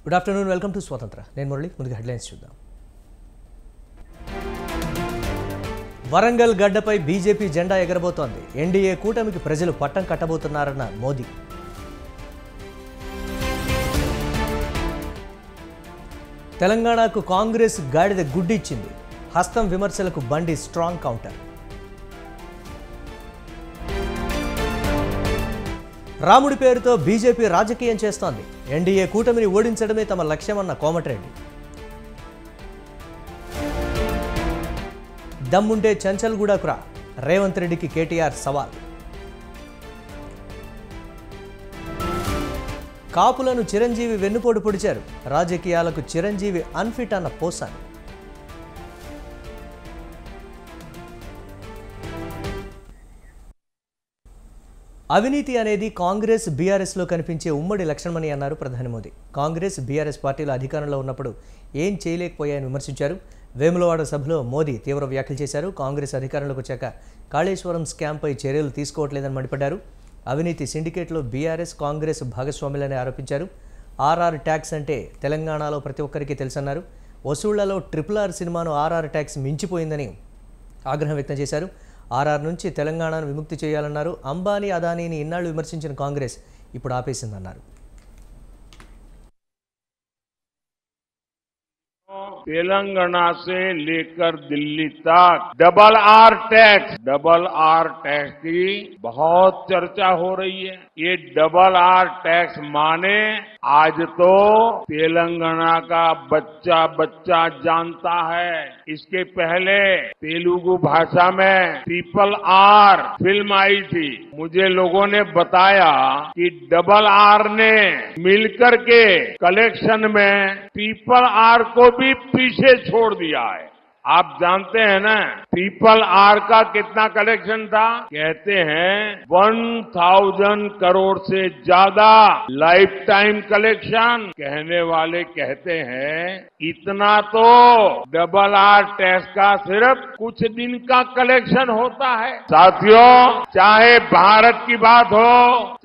Good afternoon, welcome to స్వతంత్ర. నేను మురళి. ముందుగా హెడ్లైన్స్ చూద్దాం. వరంగల్ గడ్డపై బీజేపీ జెండా ఎగరబోతోంది. ఎన్డీఏ కూటమికి ప్రజలు పట్టం కట్టబోతున్నారన్న మోదీ. తెలంగాణకు కాంగ్రెస్ గాడిద గుడ్డిచ్చింది. హస్తం విమర్శలకు బండి స్ట్రాంగ్ కౌంటర్. రాముడి పేరుతో బీజేపీ రాజకీయం చేస్తోంది. ఎన్డీఏ కూటమిని ఓడించడమే తమ లక్ష్యమన్న కోమటిరెడ్డి. దమ్ముంటే చంచల్గూడకు రా, రేవంత్ రెడ్డికి కేటీఆర్ సవాల్. కాపులను చిరంజీవి వెన్నుపోటు పొడిచారు. రాజకీయాలకు చిరంజీవి అన్ఫిట్ అన్న పోసాని. అవినీతి అనేది కాంగ్రెస్ బీఆర్ఎస్లో కనిపించే ఉమ్మడి లక్షణమని అన్నారు ప్రధాని మోదీ. కాంగ్రెస్ బీఆర్ఎస్ పార్టీలు అధికారంలో ఉన్నప్పుడు ఏం చేయలేకపోయాయని విమర్శించారు. వేములవాడ సభలో మోదీ తీవ్ర వ్యాఖ్యలు చేశారు. కాంగ్రెస్ అధికారంలోకి వచ్చాక కాళేశ్వరం స్కామ్పై చర్యలు తీసుకోవట్లేదని మండిపడ్డారు. అవినీతి సిండికేట్లో బీఆర్ఎస్ కాంగ్రెస్ భాగస్వాములని ఆరోపించారు. ఆర్ఆర్ ట్యాక్స్ అంటే తెలంగాణలో ప్రతి ఒక్కరికి తెలుసన్నారు. వసూళ్లలో RRR సినిమాను ఆర్ఆర్ ట్యాక్స్ మించిపోయిందని ఆగ్రహం వ్యక్తం చేశారు. ఆర్ఆర్ నుంచి తెలంగాణను విముక్తి చేయాలన్నారు. అంబానీ అదానీని ఇన్నాళ్లు విమర్శించిన కాంగ్రెస్ ఇప్పుడు ఆపేసిందన్నారు. तेलंगाना से लेकर दिल्ली तक डबल आर टैक्स की बहुत चर्चा हो रही है। ये डबल आर टैक्स माने आज तो तेलंगाना का बच्चा बच्चा जानता है। इसके पहले तेलुगु भाषा में RRR फिल्म आई थी। मुझे लोगों ने बताया कि डबल आर ने मिलकर के कलेक्शन में RRR को भी पीछे छोड़ दिया है। आप जानते हैं ना RRR का कितना कलेक्शन था? कहते हैं 1000 करोड़ से ज्यादा लाइफ टाइम कलेक्शन। कहने वाले कहते हैं इतना तो डबल आर टैक्स का सिर्फ कुछ दिन का कलेक्शन होता है। साथियों, चाहे भारत की बात हो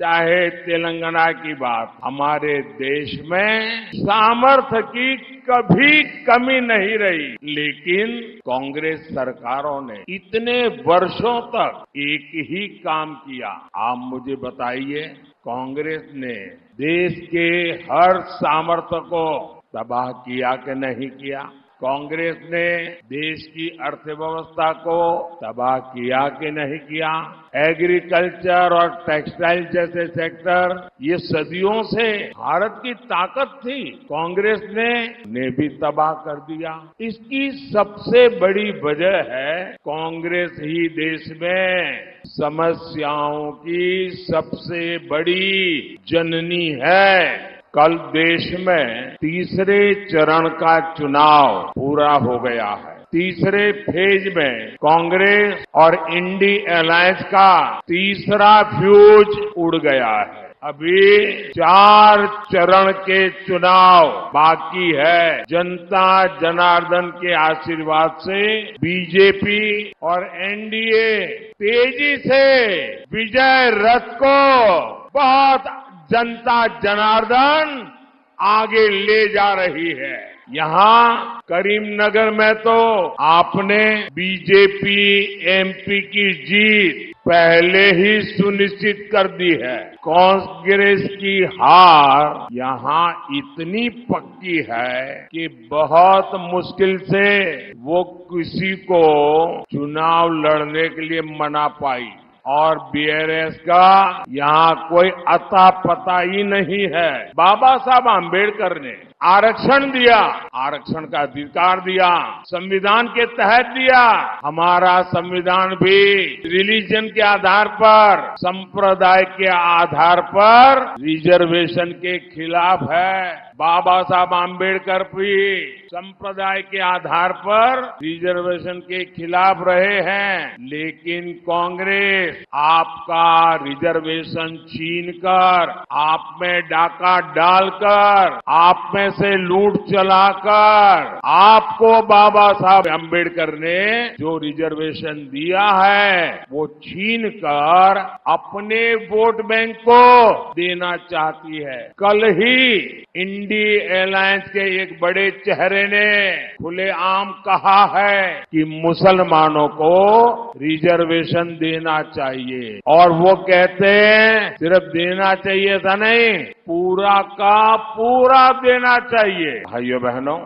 चाहे तेलंगाना की बात, हमारे देश में सामर्थ्य की कभी कमी नहीं रही। लेकिन कांग्रेस सरकारों ने इतने वर्षों तक एक ही काम किया। आप मुझे बताइए, कांग्रेस ने देश के हर सामर्थ्य को तबाह किया कि नहीं किया? कांग्रेस ने देश की अर्थव्यवस्था को तबाह किया कि नहीं किया? एग्रीकल्चर और टेक्सटाइल जैसे सेक्टर ये सदियों से भारत की ताकत थी, कांग्रेस ने भी तबाह कर दिया। इसकी सबसे बड़ी वजह है कांग्रेस ही देश में समस्याओं की सबसे बड़ी जननी है। कल देश में तीसरे चरण का चुनाव पूरा हो गया है। तीसरे फेज में कांग्रेस और इंडी अलायंस का तीसरा फ्यूज उड़ गया है। अभी 4 चरण के चुनाव बाकी है। जनता जनार्दन के आशीर्वाद से बीजेपी और एनडीए तेजी से विजय रथ को बहुत जनता जनार्दन आगे ले जा रही है। यहाँ करीमनगर में तो आपने बीजेपी एमपी की जीत पहले ही सुनिश्चित कर दी है। कांग्रेस की हार यहाँ इतनी पक्की है कि बहुत मुश्किल से वो किसी को चुनाव लड़ने के लिए मना पाई। और बीआरएस का यहाँ कोई अता पता ही नहीं है। बाबा साहब आम्बेडकर ने आरक्षण दिया, आरक्षण का अधिकार दिया, संविधान के तहत दिया। हमारा संविधान भी रिलीजन के आधार पर, संप्रदाय के आधार पर रिजर्वेशन के खिलाफ है। बाबा साहब आम्बेडकर भी संप्रदाय के आधार पर रिजर्वेशन के खिलाफ रहे हैं। लेकिन कांग्रेस आपका रिजर्वेशन छीनकर, आप में डाका डालकर, आप में से लूट चलाकर आपको बाबा साहब अम्बेडकर ने जो रिजर्वेशन दिया है वो छीन कर अपने वोट बैंक को देना चाहती है। कल ही इंडी एलायंस के एक बड़े चेहरे ने खुलेआम कहा है कि मुसलमानों को रिजर्वेशन देना चाहिए, और वो कहते हैं सिर्फ देना चाहिए था नहीं, पूरा का पूरा देना चाहिए। भाइयों बहनों,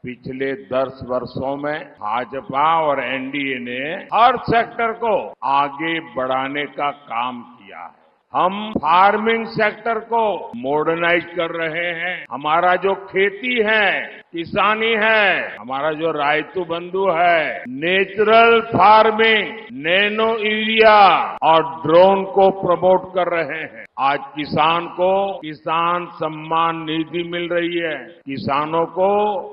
पिछले 10 वर्षों में भाजपा और एनडीए ने हर सेक्टर को आगे बढ़ाने का काम किया है। हम फार्मिंग सेक्टर को मॉडर्नाइज कर रहे हैं। हमारा जो खेती है, किसानी है, हमारा जो रायतू बंधु है, नेचुरल फार्मिंग, नैनो यूरिया और ड्रोन को प्रमोट कर रहे हैं। आज किसान को किसान सम्मान निधि मिल रही है, किसानों को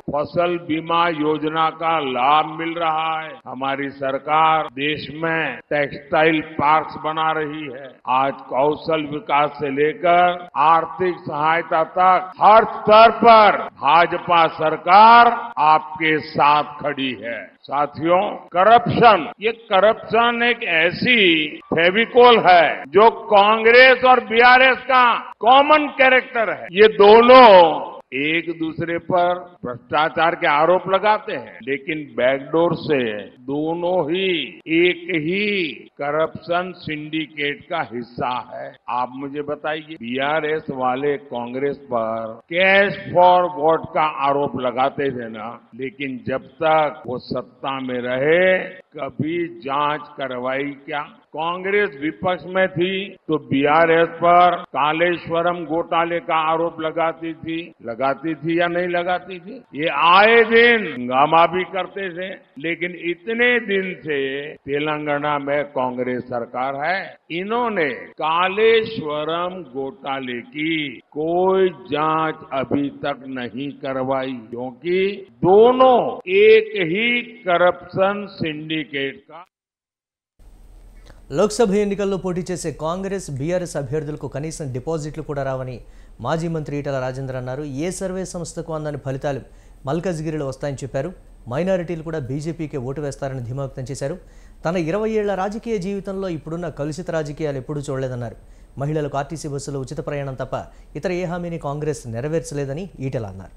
फसल बीमा योजना का लाभ मिल रहा है। हमारी सरकार देश में टेक्सटाइल पार्क्स बना रही है। आज कौशल विकास से लेकर आर्थिक सहायता तक हर स्तर पर भाजपा सरकार आपके साथ खड़ी है। साथियों, करप्शन, ये करप्शन एक ऐसी फेविकोल है जो कांग्रेस और बीआरएस का कॉमन कैरेक्टर है। ये दोनों एक दूसरे पर भ्रष्टाचार के आरोप लगाते हैं, लेकिन बैकडोर से दोनों ही एक ही करप्शन सिंडिकेट का हिस्सा है। आप मुझे बताइए, बीआरएस वाले कांग्रेस पर कैश फॉर वोट का आरोप लगाते थे ना, लेकिन जब तक वो सत्ता में रहे कभी जांच करवाई क्या? कांग्रेस विपक्ष में थी तो बीआरएस पर कालेश्वरम घोटाले का आरोप लगाती थी या नहीं लगाती थी? ये आए दिन हंगामा भी करते थे, लेकिन इतने दिन से तेलंगाना में कांग्रेस सरकार है, इन्होंने कालेश्वरम घोटाले की कोई जांच अभी तक नहीं करवाई, क्योंकि दोनों एक ही करप्शन सिंडिकेट का। లోక్సభ ఎన్నికల్లో పోటీ చేసే కాంగ్రెస్ బీఆర్ఎస్ అభ్యర్థులకు కనీసం డిపాజిట్లు కూడా రావని మాజీ మంత్రి ఈటల రాజేందర్ అన్నారు. ఏ సర్వే సంస్థకు అందని ఫలితాలు మల్కజ్గిరిలో వస్తాయని చెప్పారు. మైనారిటీలు కూడా బీజేపీకే ఓటు వేస్తారని ధీమా వ్యక్తం చేశారు. తన 20 ఏళ్ల రాజకీయ జీవితంలో ఇప్పుడున్న కలుషిత రాజకీయాలు ఎప్పుడూ చూడలేదన్నారు. మహిళలకు ఆర్టీసీ బస్సులో ఉచిత ప్రయాణం తప్ప ఇతర ఏ హామీని కాంగ్రెస్ నెరవేర్చలేదని ఈటల అన్నారు.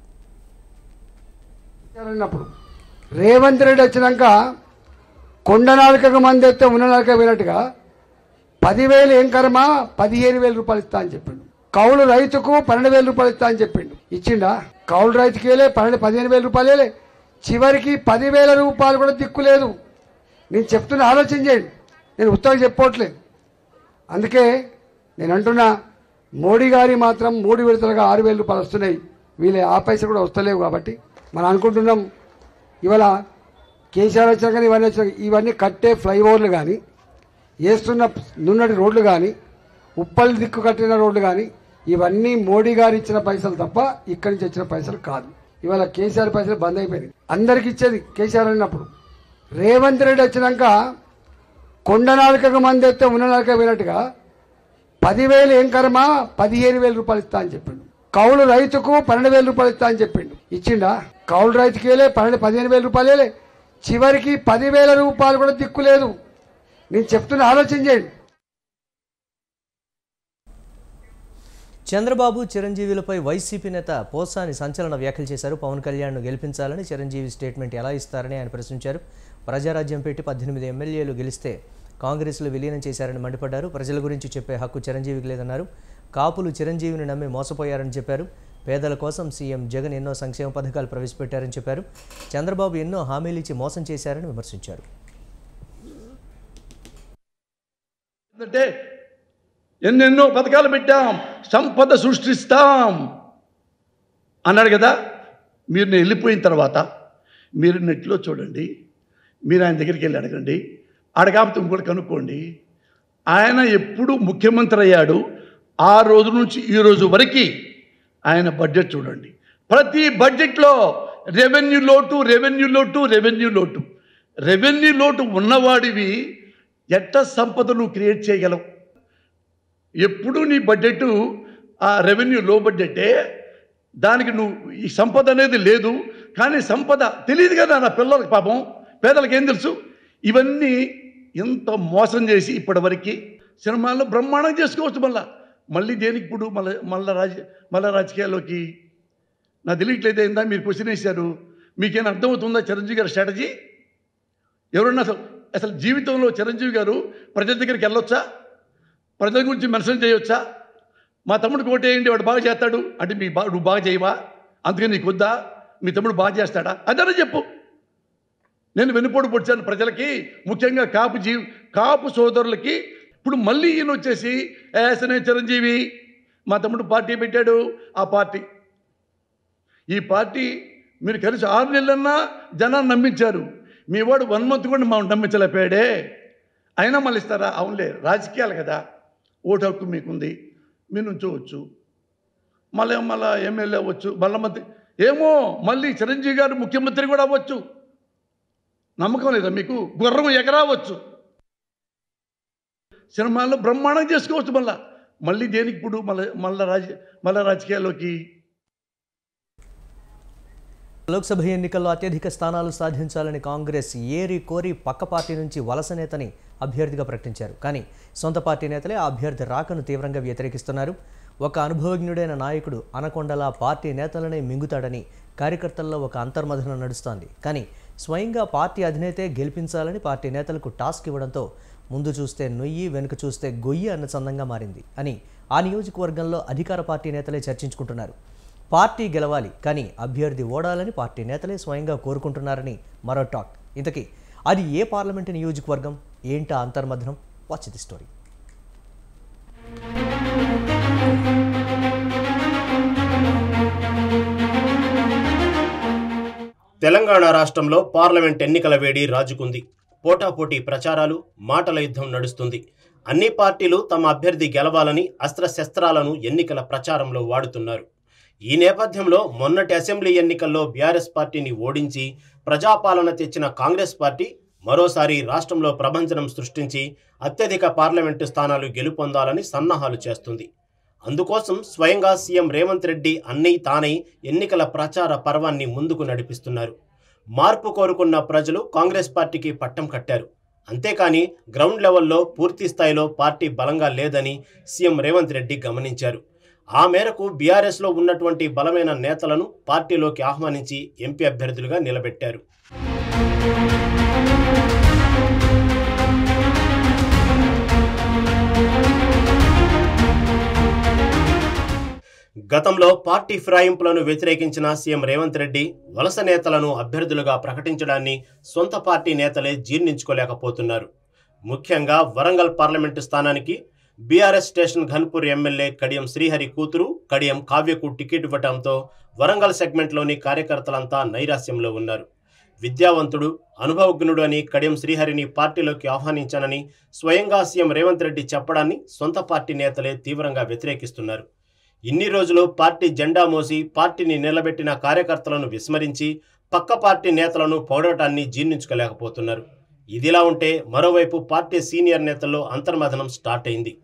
రేవంత్ రెడ్డి వచ్చినాక కొండ నాలుకకు మంది ఎత్తే ఉన్న నాలుక వినట్టుగా 10,000 ఏం కర్మ 15,000 రూపాయలు ఇస్తా అని చెప్పిండు. కౌలు రైతుకు 12,000 రూపాయలు ఇస్తా అని చెప్పిండు. ఇచ్చిండా? కౌలు రైతుకి వేలే, 15,000 రూపాయలు వేలే, చివరికి 10,000 రూపాయలు కూడా దిక్కులేదు. నేను చెప్తున్న ఆలోచన చేయండి, నేను ఉత్తరం చెప్పట్లేదు. అందుకే నేను అంటున్నా, మోడీ గారి మాత్రం 3 విడతలుగా 6,000 రూపాయలు వస్తున్నాయి, వీళ్ళే ఆ పైసలు కూడా వస్తలేవు. కాబట్టి మనం అనుకుంటున్నాం ఇవాళ కేసీఆర్ వచ్చాక ఇవన్నీ వచ్చాక ఇవన్నీ కట్టే ఫ్లైఓవర్లు కానీ, వేస్తున్న నున్నటి రోడ్లు కానీ, ఉప్పల్ దిక్కు కట్టిన రోడ్లు కానీ, ఇవన్నీ మోడీ గారు ఇచ్చిన పైసలు తప్ప ఇక్కడి నుంచి వచ్చిన పైసలు కాదు. ఇవాళ కేసీఆర్ పైసలు బంద్ అయిపోయింది. అందరికి ఇచ్చేది కేసీఆర్ అన్నప్పుడు. రేవంత్ రెడ్డి వచ్చినాక కొండ నాలుకకు మంది ఎత్తే ఉన్న నాలుక వినట్టుగా 10,000 ఏం కర్మ 15,000 రూపాయలు ఇస్తా అని చెప్పిండు. కౌలు రైతుకు 12,000 రూపాయలు ఇస్తా అని చెప్పిండు. ఇచ్చిండా? కౌలు రైతుకి వేలే, 15,000 రూపాయలు వేలే, చివరికి 10,000 రూపాయలు కూడా దిక్కులేదు. నేను చెప్తున్న ఆలోచన చేయండి. చంద్రబాబు చిరంజీవిలపై వైసీపీ నేత పోసాని సంచలన వ్యాఖ్యలు చేశారు. పవన్ కళ్యాణ్ను గెలిపించాలని చిరంజీవి స్టేట్మెంట్ ఎలా ఇస్తారని ఆయన ప్రశ్నించారు. ప్రజారాజ్యం పెట్టి 18 ఎమ్మెల్యేలు గెలిస్తే కాంగ్రెస్లో విలీనం చేశారని మండిపడ్డారు. ప్రజల గురించి చెప్పే హక్కు చిరంజీవికి లేదన్నారు. కాపులు చిరంజీవిని నమ్మి మోసపోయారని చెప్పారు. పేదల కోసం సీఎం జగన్ ఎన్నో సంక్షేమ పథకాలు ప్రవేశపెట్టారని చెప్పారు. చంద్రబాబు ఎన్నో హామీలు ఇచ్చి మోసం చేశారని విమర్శించారు. ఎన్నెన్నో పథకాలు పెట్టాం, సంపద సృష్టిస్తాం అన్నాడు కదా. మీరు నేను వెళ్ళిపోయిన తర్వాత మీరు నెట్లో చూడండి, మీరు ఆయన దగ్గరికి వెళ్ళి అడగండి, అడగాపితే ఇంకోటి కనుక్కోండి. ఆయన ఎప్పుడు ముఖ్యమంత్రి అయ్యాడు ఆ రోజు నుంచి ఈ రోజు వరకు ఆయన బడ్జెట్ చూడండి. ప్రతి బడ్జెట్లో రెవెన్యూ లోటు, రెవెన్యూ లోటు, రెవెన్యూ లోటు. రెవెన్యూ లోటు ఉన్నవాడివి ఎట్ట సంపదను క్రియేట్ చేయగలవు? ఎప్పుడు నీ బడ్జెట్ ఆ రెవెన్యూ లో బడ్జెటే. దానికి నువ్వు ఈ సంపద అనేది లేదు. కానీ సంపద తెలియదు కదా నా పిల్లలకి, పాపం పేదలకు ఏం తెలుసు. ఇవన్నీ ఎంత మోసం చేసి ఇప్పటివరకు సినిమాల్లో బ్రహ్మాండం చేసుకోవచ్చు. మళ్ళీ దేనికి ఇప్పుడు మళ్ళీ రాజకీయాల్లోకి నాకు తెలియట్లేదు. ఏందా మీరు క్వశ్చన్ వేశారు, మీకేమైనా అర్థమవుతుందా చిరంజీవి గారి స్ట్రాటజీ? ఎవరన్నా అసలు జీవితంలో చిరంజీవి గారు ప్రజల దగ్గరికి వెళ్ళొచ్చా? ప్రజల గురించి మెన్షన్ చేయొచ్చా? మా తమ్ముడికి ఓటేయండి వాడు బాగా చేస్తాడు అంటే నువ్వు బాగా చేయవా? అందుకని నీకు వద్దా? మీ తమ్ముడు బాగా చేస్తాడా? అదనే చెప్పు. నేను వెనుపోటు పొడిచాను ప్రజలకి, ముఖ్యంగా కాపు సోదరులకి. ఇప్పుడు మళ్ళీ ఈయన వచ్చేసి ఏసనే చిరంజీవి మా తమ్ముడు పార్టీ పెట్టాడు, ఆ పార్టీ ఈ పార్టీ మీరు కలిసి 6 నెలలన్నా జనాన్ని నమ్మించారు. మీ వాడు 1 month కూడా మమ్మల్ని నమ్మించలేపాడే, అయినా మళ్ళీ ఇస్తారా? అవునులే, రాజకీయాలు కదా, ఓటు హక్కు మీకుంది, మీరు నుంచోవచ్చు, మళ్ళీ ఎమ్మెల్యే అవ్వచ్చు, మళ్ళీ మంత్రి, ఏమో మళ్ళీ చిరంజీవి గారు ముఖ్యమంత్రి కూడా అవ్వచ్చు. నమ్మకం లేదా మీకు? గుర్రం ఎగరావచ్చు. సినిమాల్లో బ్రహ్మాండం చేసుకోవచ్చు. మళ్ళీ దేనికి ఇప్పుడు మళ్ళీ రాజకీయాల్లోకి? లోక్సభ ఎన్నికల్లో అత్యధిక స్థానాలు సాధించాలని కాంగ్రెస్ ఏరి కోరి పక్క పార్టీ నుంచి వలస నేతని అభ్యర్థిగా ప్రకటించారు. కానీ సొంత పార్టీ నేతలే ఆ అభ్యర్థి రాకను తీవ్రంగా వ్యతిరేకిస్తున్నారు. ఒక అనుభవజ్ఞుడైన నాయకుడు అనకొండలా పార్టీ నేతలనే మింగుతాడని కార్యకర్తల్లో ఒక అంతర్మథనం నడుస్తోంది. కానీ స్వయంగా పార్టీ అధినేతే గెలిపించాలని పార్టీ నేతలకు టాస్క్ ఇవ్వడంతో ముందు చూస్తే నొయ్యి వెనుక చూస్తే గొయ్యి అన్న చందంగా మారింది అని ఆ నియోజకవర్గంలో అధికార పార్టీ నేతలే చర్చించుకుంటున్నారు. పార్టీ గెలవాలి కానీ అభ్యర్థి ఓడాలని పార్టీ నేతలే స్వయంగా కోరుకుంటున్నారని మరో టాక్. ఇంతకీ అది ఏ పార్లమెంటు నియోజకవర్గం, ఏంటా అంతర్మథనం? Watch the story. తెలంగాణ రాష్ట్రంలో పార్లమెంట్ ఎన్నికల వేడి రాజుకుంది. పోటాపోటీ ప్రచారాలు, మాటల యుద్ధం నడుస్తుంది. అన్ని పార్టీలు తమ అభ్యర్థి గెలవాలని అస్త్రశస్త్రాలను ఎన్నికల ప్రచారంలో వాడుతున్నారు. ఈ నేపథ్యంలో మొన్నటి అసెంబ్లీ ఎన్నికల్లో బీఆర్ఎస్ పార్టీని ఓడించి ప్రజాపాలన తెచ్చిన కాంగ్రెస్ పార్టీ మరోసారి రాష్ట్రంలో ప్రభంజనం సృష్టించి అత్యధిక పార్లమెంటు స్థానాలు గెలుపొందాలని సన్నాహాలు చేస్తుంది. అందుకోసం స్వయంగా సీఎం రేవంత్ రెడ్డి అన్నీ తానై ఎన్నికల ప్రచార పర్వాన్ని ముందుకు నడిపిస్తున్నారు. మార్పు కోరుకున్న ప్రజలు కాంగ్రెస్ పార్టీకి పట్టం కట్టారు. అంతేకాని గ్రౌండ్ లెవెల్లో పూర్తి స్థాయిలో పార్టీ బలంగా లేదని సీఎం రేవంత్ రెడ్డి గమనించారు. ఆ మేరకు బీఆర్ఎస్లో ఉన్నటువంటి బలమైన నేతలను పార్టీలోకి ఆహ్వానించి ఎంపీ అభ్యర్థులుగా నిలబెట్టారు. గతంలో పార్టీ ఫిరాయింపులను వ్యతిరేకించిన సీఎం రేవంత్ రెడ్డి వలస నేతలను అభ్యర్థులుగా ప్రకటించడాన్ని సొంత పార్టీ నేతలే జీర్ణించుకోలేకపోతున్నారు. ముఖ్యంగా వరంగల్ పార్లమెంటు స్థానానికి BRS station Ghanpur MLA Kadiyam Srihari కూతురు కడియం కావ్యకు టికెట్ ఇవ్వడంతో వరంగల్ సెగ్మెంట్లోని కార్యకర్తలంతా నైరాశ్యంలో ఉన్నారు. విద్యావంతుడు, అనుభవజ్ఞుడు అని కడియం శ్రీహరిని పార్టీలోకి ఆహ్వానించానని స్వయంగా సీఎం రేవంత్ రెడ్డి చెప్పడాన్ని సొంత పార్టీ నేతలే తీవ్రంగా వ్యతిరేకిస్తున్నారు. ఇన్ని రోజులు పార్టీ జెండా మోసి పార్టీని నిలబెట్టిన కార్యకర్తలను విస్మరించి పక్క పార్టీ నేతలను పొగడటాన్ని జీర్ణించుకోలేకపోతున్నారు. ఇదిలా ఉంటే మరోవైపు పార్టీ సీనియర్ నేతల్లో అంతర్మథనం స్టార్ట్ అయింది.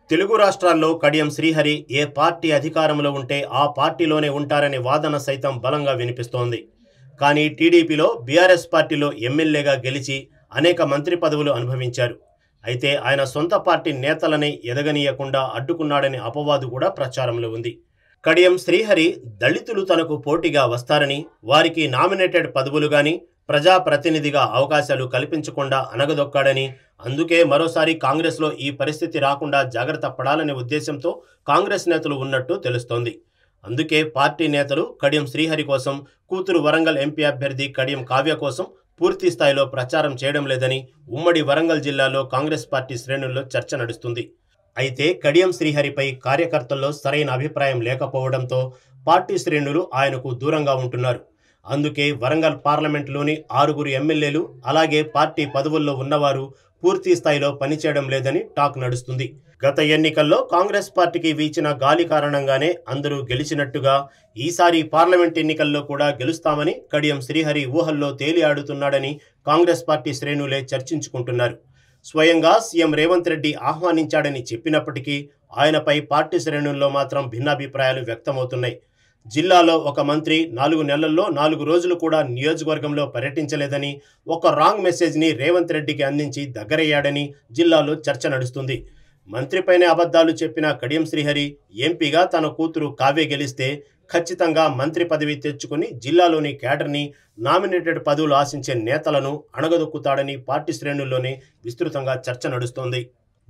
తెలుగు రాష్ట్రాల్లో కడియం శ్రీహరి ఏ పార్టీ అధికారంలో ఉంటే ఆ పార్టీలోనే ఉంటారనే వాదన సైతం బలంగా వినిపిస్తోంది. కానీ టీడీపీలో బీఆర్ఎస్ పార్టీలో ఎమ్మెల్యేగా గెలిచి అనేక మంత్రి పదవులు అనుభవించారు. అయితే ఆయన సొంత పార్టీ నేతలనే ఎదగనీయకుండా అడ్డుకున్నాడనే అపవాదు కూడా ప్రచారంలో ఉంది. కడియం శ్రీహరి దళితులు తనకు పోటీగా వస్తారని, వారికి నామినేటెడ్ పదవులు గాని ప్రజాప్రతినిధిగా అవకాశాలు కల్పించకుండా అనగదొక్కాడని, అందుకే మరోసారి కాంగ్రెస్లో ఈ పరిస్థితి రాకుండా జాగ్రత్త పడాలనే ఉద్దేశంతో కాంగ్రెస్ నేతలు ఉన్నట్టు తెలుస్తోంది. అందుకే పార్టీ నేతలు కడియం శ్రీహరి కోసం, కూతురు వరంగల్ ఎంపీ అభ్యర్థి కడియం కావ్య కోసం పూర్తి స్థాయిలో ప్రచారం చేయడం లేదని ఉమ్మడి వరంగల్ జిల్లాలో కాంగ్రెస్ పార్టీ శ్రేణుల్లో చర్చ నడుస్తుంది. అయితే కడియం శ్రీహరిపై కార్యకర్తల్లో సరైన అభిప్రాయం లేకపోవడంతో పార్టీ శ్రేణులు ఆయనకు దూరంగా ఉంటున్నారు. అందుకే వరంగల్ పార్లమెంటులోని 6 ఎమ్మెల్యేలు అలాగే పార్టీ పదవుల్లో ఉన్నవారు పూర్తి స్థాయిలో పనిచేయడం లేదని టాక్ నడుస్తుంది. గత ఎన్నికల్లో కాంగ్రెస్ పార్టీకి వీచిన గాలి కారణంగానే అందరూ గెలిచినట్టుగా ఈసారి పార్లమెంట్ ఎన్నికల్లో కూడా గెలుస్తామని కడియం శ్రీహరి ఊహల్లో తేలి ఆడుతున్నాడని కాంగ్రెస్ పార్టీ శ్రేణులే చర్చించుకుంటున్నారు. స్వయంగా సీఎం రేవంత్ రెడ్డి ఆహ్వానించాడని చెప్పినప్పటికీ ఆయనపై పార్టీ శ్రేణుల్లో మాత్రం భిన్నాభిప్రాయాలు వ్యక్తమవుతున్నాయి. జిల్లాలో ఒక మంత్రి 4 నెలల్లో 4 రోజులు కూడా నియోజకవర్గంలో పర్యటించలేదని, ఒక రాంగ్ మెసేజ్ని రేవంత్ రెడ్డికి అందించి దగ్గరయ్యాడని జిల్లాలో చర్చ నడుస్తుంది. మంత్రిపైనే అబద్ధాలు చెప్పిన కడియం శ్రీహరి ఎంపీగా తన కూతురు కావ్య గెలిస్తే ఖచ్చితంగా మంత్రి పదవి తెచ్చుకుని జిల్లాలోని కేడర్ని, నామినేటెడ్ పదవులు ఆశించే నేతలను అణగదొక్కుతాడని పార్టీ శ్రేణుల్లోనే విస్తృతంగా చర్చ నడుస్తోంది.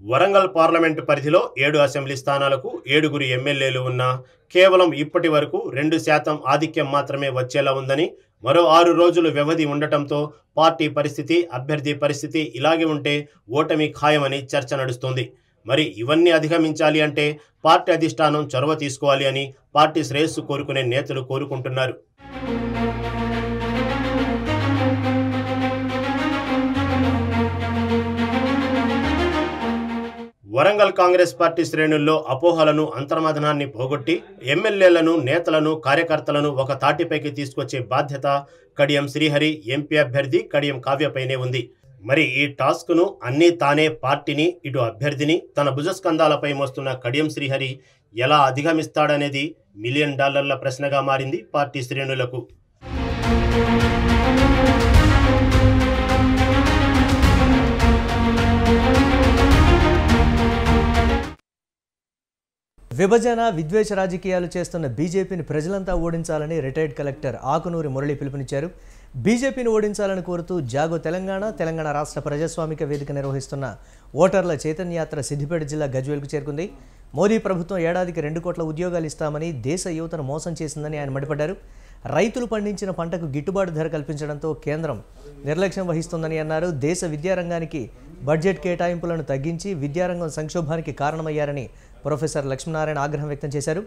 వరంగల్ పార్లమెంటు పరిధిలో 7 అసెంబ్లీ స్థానాలకు 7 ఎమ్మెల్యేలు ఉన్నా కేవలం ఇప్పటి వరకు 2% ఆధిక్యం మాత్రమే వచ్చేలా ఉందని, మరో 6 రోజులు వ్యవధి ఉండటంతో పార్టీ పరిస్థితి, అభ్యర్థి పరిస్థితి ఇలాగే ఉంటే ఓటమి ఖాయమని చర్చ నడుస్తోంది. మరి ఇవన్నీ అధిగమించాలి అంటే పార్టీ అధిష్టానం చొరవ తీసుకోవాలి అని పార్టీ శ్రేయస్సు కోరుకునే నేతలు కోరుకుంటున్నారు. వరంగల్ కాంగ్రెస్ పార్టీ శ్రేణుల్లో అపోహలను, అంతర్మథనాన్ని పోగొట్టి ఎమ్మెల్యేలను, నేతలను, కార్యకర్తలను ఒక తాటిపైకి తీసుకొచ్చే బాధ్యత కడియం శ్రీహరి, ఎంపీ అభ్యర్థి కడియం కావ్యపైనే ఉంది. మరి ఈ టాస్క్ను అన్నీ తానే పార్టీని, ఇటు అభ్యర్థిని తన భుజస్కంధాలపై మోస్తున్న కడియం శ్రీహరి ఎలా అధిగమిస్తాడనేది $1 మిలియన్ ప్రశ్నగా మారింది పార్టీ శ్రేణులకు. విభజన, విద్వేష రాజకీయాలు చేస్తున్న బీజేపీని ప్రజలంతా ఓడించాలని రిటైర్డ్ కలెక్టర్ ఆకునూరి మురళి పిలుపునిచ్చారు. బీజేపీని ఓడించాలని కోరుతూ జాగో తెలంగాణ రాష్ట్ర ప్రజాస్వామిక వేదిక నిర్వహిస్తున్న ఓటర్ల చైతన్యయాత్ర సిద్దిపేట జిల్లా గజ్వేల్కు చేరుకుంది. మోదీ ప్రభుత్వం ఏడాదికి 2 కోట్ల ఉద్యోగాలు ఇస్తామని దేశ యువతను మోసం చేసిందని ఆయన మండిపడ్డారు. రైతులు పండించిన పంటకు గిట్టుబాటు ధర కల్పించడంతో కేంద్రం నిర్లక్ష్యం వహిస్తుందని అన్నారు. దేశ విద్యారంగానికి బడ్జెట్ కేటాయింపులను తగ్గించి విద్యారంగం సంక్షోభానికి కారణమయ్యారని ప్రొఫెసర్ లక్ష్మీనారాయణ ఆగ్రహం వ్యక్తం చేశారు.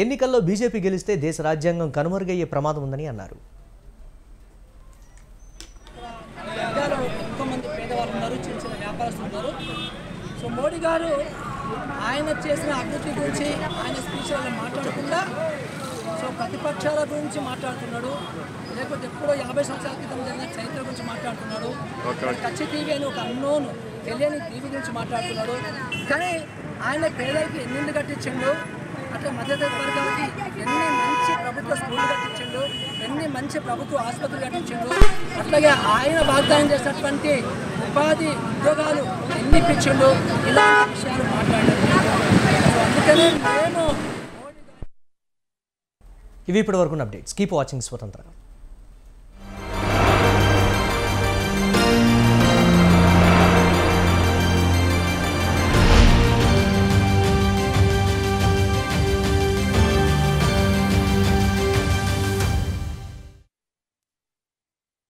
ఎన్నికల్లో బీజేపీ గెలిస్తే దేశ రాజ్యాంగం కనుమరుగయ్యే ప్రమాదం ఉందని అన్నారు. సో మోడీ గారు ఆయన చేసిన అభివృద్ధి గురించి ఆయన స్పీచ్లలో మాట్లాడకుండా సో ప్రతిపక్షాల గురించి మాట్లాడుతున్నాడు, లేకపోతే ఎప్పుడో 50 సంవత్సరాల క్రితం జరిగిన చరిత్ర గురించి మాట్లాడుతున్నాడు. కచ్చి టీవీ అని ఒక అన్నోన్ తెలియని టీవీ గురించి మాట్లాడుతున్నాడు. కానీ ఆయన పేదలకి ఎన్ని కట్టించిండు, అట్లా మధ్యతరగతి వర్గాలకి ఎన్ని మంచి ప్రభుత్వ స్కూళ్ళు కట్టించిండు, ఎన్ని మంచి ప్రభుత్వ ఆసుపత్రులు కట్టించిండు, అట్లాగే ఆయన వాగ్దానం చేసినటువంటి ఉపాధి ఉద్యోగాలు ఎన్ని ఇప్పించిండు, ఇలాంటి విషయాలు మాట్లాడారు. సో అందుకనే మేము ఇవి ఇప్పటి వరకు అప్డేట్స్. కీప్ వాచింగ్ స్వతంత్ర.